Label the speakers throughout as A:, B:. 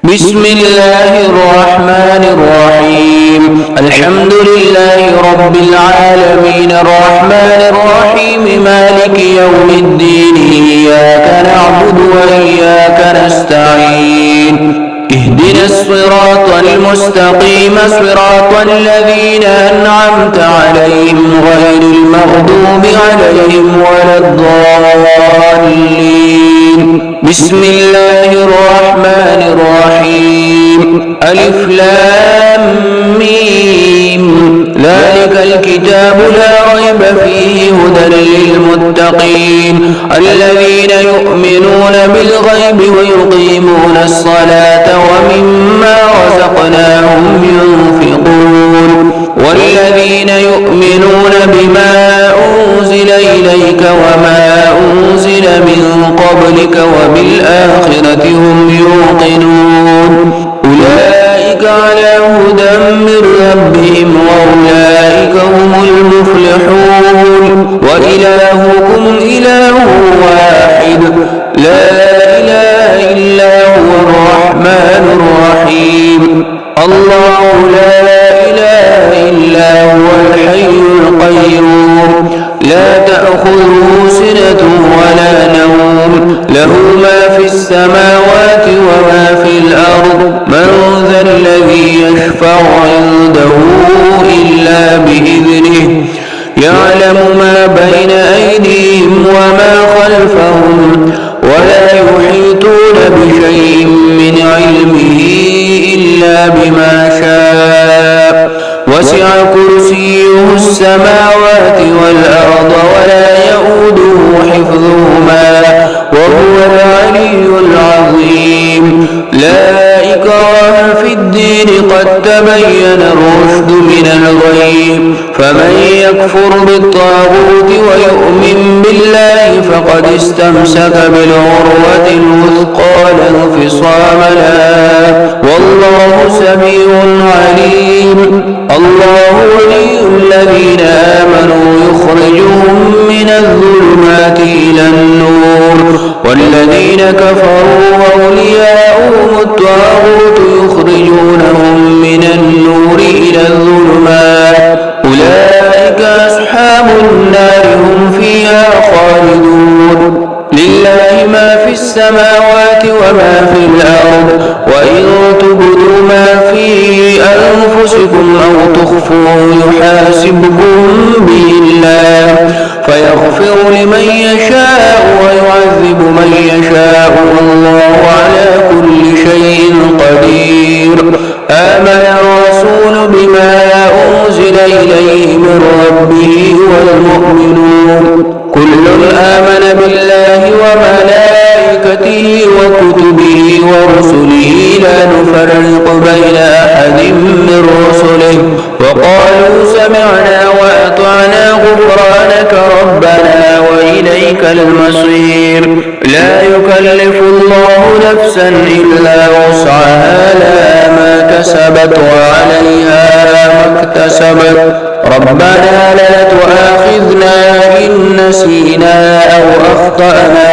A: بسم الله الرحمن الرحيم. الحمد لله رب العالمين الرحمن الرحيم مالك يوم الدين إياك نعبد وإياك نستعين اهدنا الصراط المستقيم صراط الذين أنعمت عليهم غير المغضوب عليهم ولا الضالين. بسم الله الرحمن الرحيم. ألف لام ميم ذلك الكتاب لا ريب فيه هدى للمتقين الذين يؤمنون بالغيب ويقيمون الصلاة ومما رزقناهم ينفقون والذين يؤمنون بما أنزل إليك وما أنزل من قبلك وبالآخرة هم يوقنون أولئك على هدى من ربهم وأولئك هم المفلحون. وإلهكم إله واحد لا إله إلا هو الرحمن الرحيم. الله لا إله إلا هو الحي القيوم لا تأخذه سنة ولا نوم له ما في السماوات وما في الأرض من ذا الذي يشفع عنده إلا بإذنه يعلم ما بين أيديهم وما خلفهم ولا يحيطون بشيء من علمه إلا بما شاء وسع كرسيه السماوات والأرض ولا يؤوده حفظهما وهو العلي العظيم. لا إكراه في الدين قد تبين الرشد من الغي فمن يكفر بالطاغوت ويؤمن بالله فقد استمسك بالعروة الوثقى لا انفصام لها والله سميع عليم. الله ولي الذين آمنوا يخرجهم من الظلمات إلى النور والذين كفروا أولياؤهم الطاغوت يخرجونهم من النور إلى الظلمات أولئك أصحاب النار هم فيها خالدون. لله ما في السماوات وما في الأرض وإن تبدوا ما في أنفسكم أو تخفوه يحاسبكم به الله فيغفر لمن يشاء ويعذب من يشاء والله على كل شيء قدير. آمن الرسول بما أنزل إليه من ربه والمؤمنون كل آمن بالله وملائكته وكتبه ورسله لا نفرق بين أحد من رسله وقالوا سمعنا وأطعنا غفرانك ربنا وإليك المصير. لا يكلف الله نفسا إلا وسعها لها ما كسبت وعليها ما اكتسبت ربنا لا تؤاخذنا إن نسينا أو أخطأنا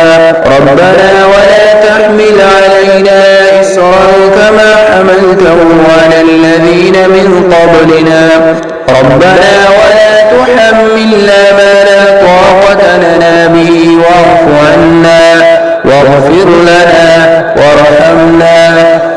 A: ربنا ولا تحمل علينا إصرا كما حملته على الذين من قبلنا ربنا ولا تحملنا ما لا طاقة لنا به واعف عنا واغفر لنا وارحمنا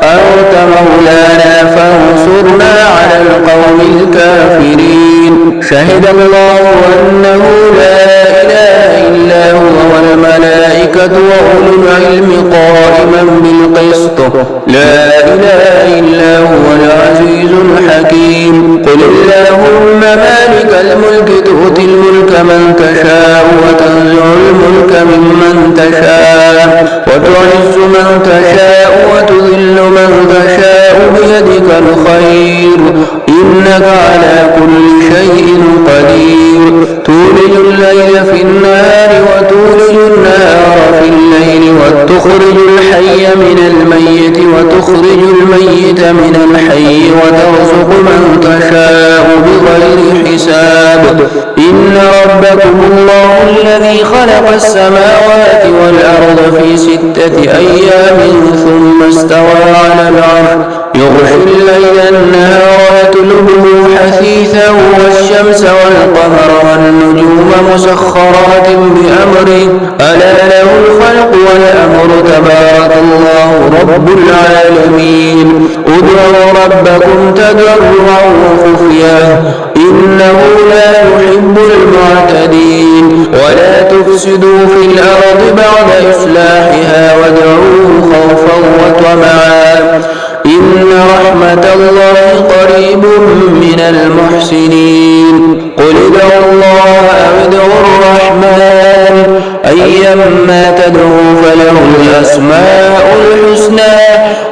A: أنت مولانا فانصرنا على القوم الكافرين. شهد الله أنه لا إله إلا هو والملائكة وأولو العلم قائما بالقسط لا إله إلا هو العزيز الحكيم. قل اللهم مالك الملك تؤتي الملك من تشاء وتنزع الملك ممن تشاء وتعز من تشاء وتذل من تشاء بيدك الخير إنك على كل شيء قدير. تولج الليل في النهار وتولج النهار في الليل وتخرج الحي من الميت وتخرج الميت من الحي وترزق من تشاء بغير حساب إن إن ربكم الله الذي خلق السماوات والأرض في 6 أيام ثم استوى على العرش يغشي الليل النهار يطلبه حثيثا والشمس والقمر والنجوم مسخرات بأمره ألا له الخلق والأمر تبارك الله رب العالمين ادعوا ربكم تضرعا وخفيا إنه لا يحب المعتدين ولا تفسدوا في الأرض بعد إصلاحها وادعوه خوفا وطمعا إن رحمة الله قريب من المحسنين قل ادعوا الله أو ادعوا الرحمن أيما تدعوا فله الأسماء الحسنى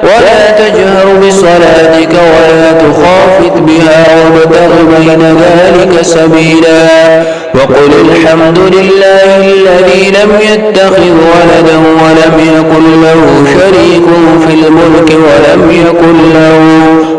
A: ولا تجهر بصلاتك ولا تخافت بها وابتغ بين ذلك سبيلا وقل الحمد لله الذي لم يتخذ ولدا ولم يكن له شريك في الملك ولم يكن له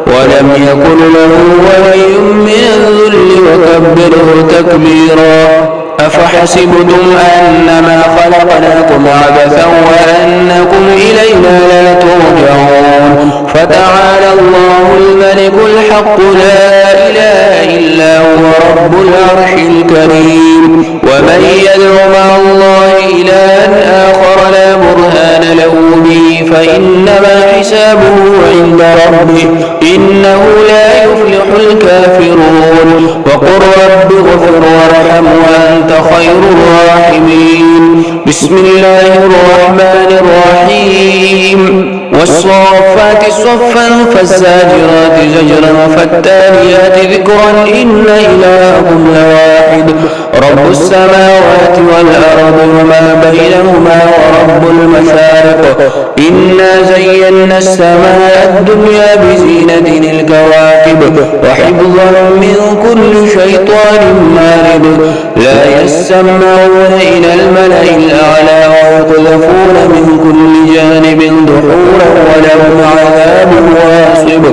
A: ولي من الذل وكبره تكبيرا أفحسبتم أنما خلقناكم عبثا وأنكم إلينا لا ترجعون فتعالى الله الملك الحق لا إله إلا هو رب العرش الكريم ومن يدع مع الله إلها آخر لا برهان له به فإنما حسابه عند ربه إنه لا يفلح الكافرون وقل رب اغفر وارحم وأنت خير الراحمين بسم الله الرحمن الرحيم والصافات صفا فالزاجرات زجرا فالتاليات ذكرا إن إلهكم لواحد رب السماوات والأرض وما بينهما ورب المشارق إنا زينا السماء الدنيا بزينة الكواكب وحفظا من كل شيطان مارد لا يسمعون إلى الملأ الأعلى ويقذفون من كل جانب دحورا ولهم عذاب واصب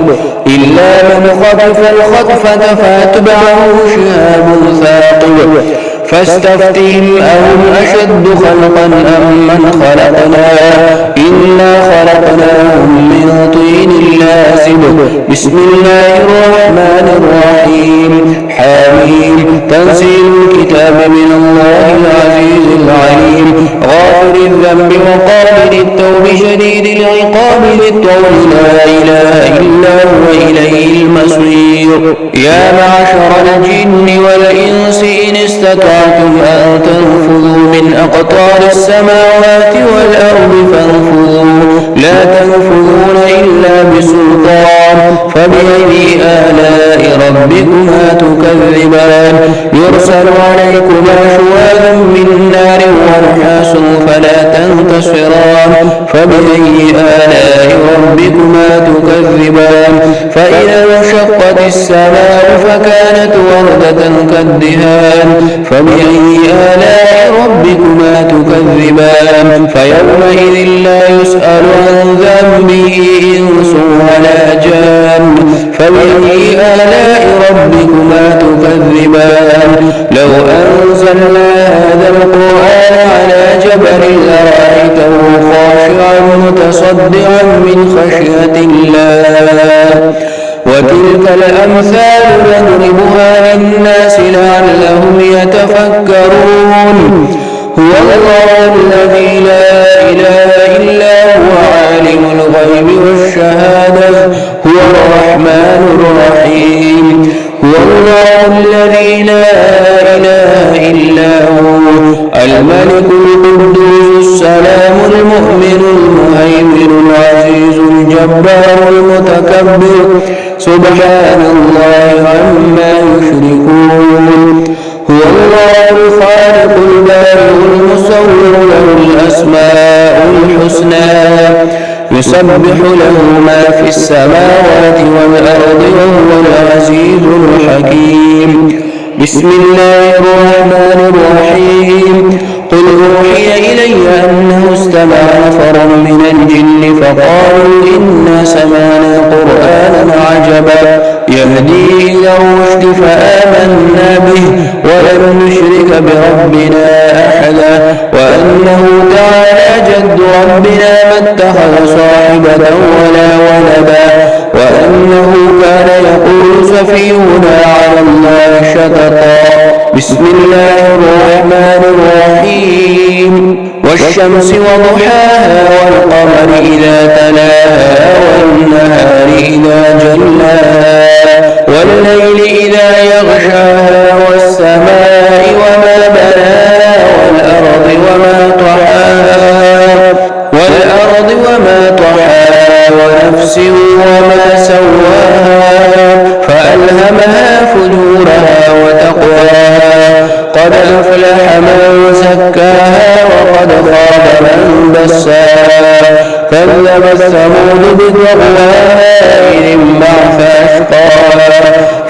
A: إلا من خطف الخطفة فأتبعه شهاب ثاقب فاستفتهم أهم أشد خلقا أم من خلقنا إنا خلقناهم من طين لازب بسم الله الرحمن الرحيم حميم تنزيل الكتاب من الله العزيز العليم غافر الذنب وقابل التوب شديد العقاب للطول لا إله إلا هو إليه المصير يا معشر الجن والإنس إن استطعتم أن تنفذوا من أقطار السماوات والأرض فانفذوا لا تنفذون إلا بسلطان فبأي آلاء ربكما تكذبان يرسل عليكما شواذ من نار ونحاس فلا تنتصران فبأي آلاء ربكما تكذبان فإذا انشقت السماء فكانت وردة كالدهان فبأي آلاء ربكما تكذبان فيومئذ لا يسأل عن ذنبه إنس ولا جان فبأي آلاء ربكما تكذبان لو أنزلنا هذا القرآن على جبل لرأيته خاشعا متصدعا من خشية الله وتلك الأمثال نضربها للناس لعلهم يتفكرون هو الله الذي لا إله إلا هو عالم الغيب والشهادة هو الرحمن الرحيم هو الله الذي لا إله إلا هو الملك القدوس السلام المؤمن المهيمن العزيز الجبار المتكبر سبحان الله عما يشركون هو الله الخالق البارئ المصور له الأسماء الحسنى يسبح له ما في السماوات والأرض وهو العزيز الحكيم بسم الله الرحمن الرحيم قل أوحي إلي أنه استمع نفر من الجن فقالوا إنا سمعنا قرآنا عجبا يهدي إلى الرشد فآمنا به ولن نشرك بربنا أحدا وأنه تعالى جد ربنا ما اتخذ صاحبة ولا ولدا وأنه كان يقول سفيهنا على الله شططا. بسم الله الرحمن الرحيم والشمس وضحاها والقمر إذا تلاها والنهار إذا جلاها والليل إذا يغشاها والسماء وما بناها والأرض وما طحاها ونفس وما سواها فألهمها فجورها وتقواها قد أفلح من زكاها وقد خاب من دساها كذبت ثمود بطغواها إذ انبعث أشقاها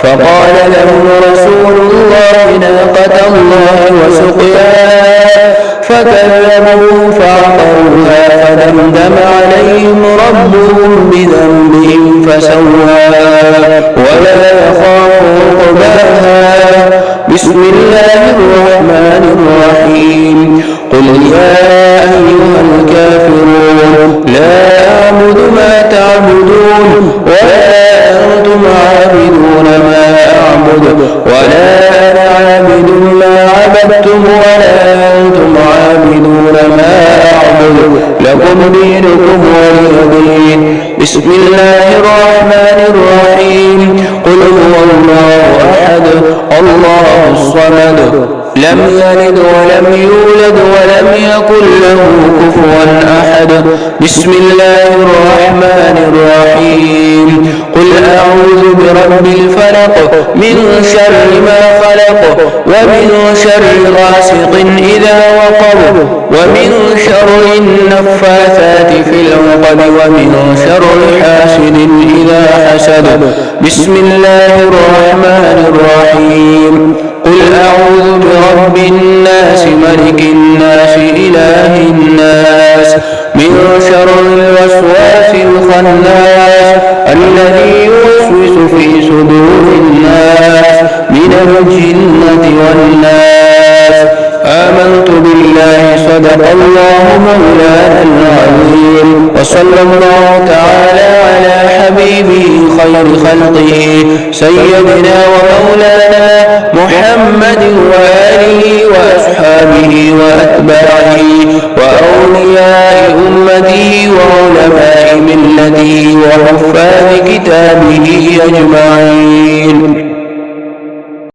A: فقال لهم رسول الله ناقة الله وسقياها فكذبوه فعقروها فدمدم عليهم ربهم بذنبهم فسواها ولا يخاف عقباها. بسم الله الرحمن الرحيم قل يا أيها الكافرون لا أعبد ما تعبدون ولا أنتم عابدون ما أعبد ولا أنا عابد ما عبدتم ولا أنتم عابدون ما أعبد لكم دينكم ولي دين. بسم الله الرحمن الرحيم قل هو الله أحد الله الصمد لم يلد ولم يولد ولم يكن له كفوا أحد. بسم الله الرحمن الرحيم قل أعوذ برب الفلق من شر ما خلق ومن شر غاسق إذا وقب ومن شر النفاثات في العقد ومن شر حاسد إذا حسد. بسم الله الرحمن الرحيم قل أعوذ برب الناس ملك الناس إله الناس من شر الوسواس الخناس الذي يوسوس في صدور الناس من الجنة والناس. آمنت بالله صدق الله مولانا العظيم وصلى الله تعالى على حبيبه خير خلقه سيدنا ومولانا محمد وآله وأصحابه وأتباعه وأولياء أمته وعلماء ملته وحفاظ كتابه أجمعين.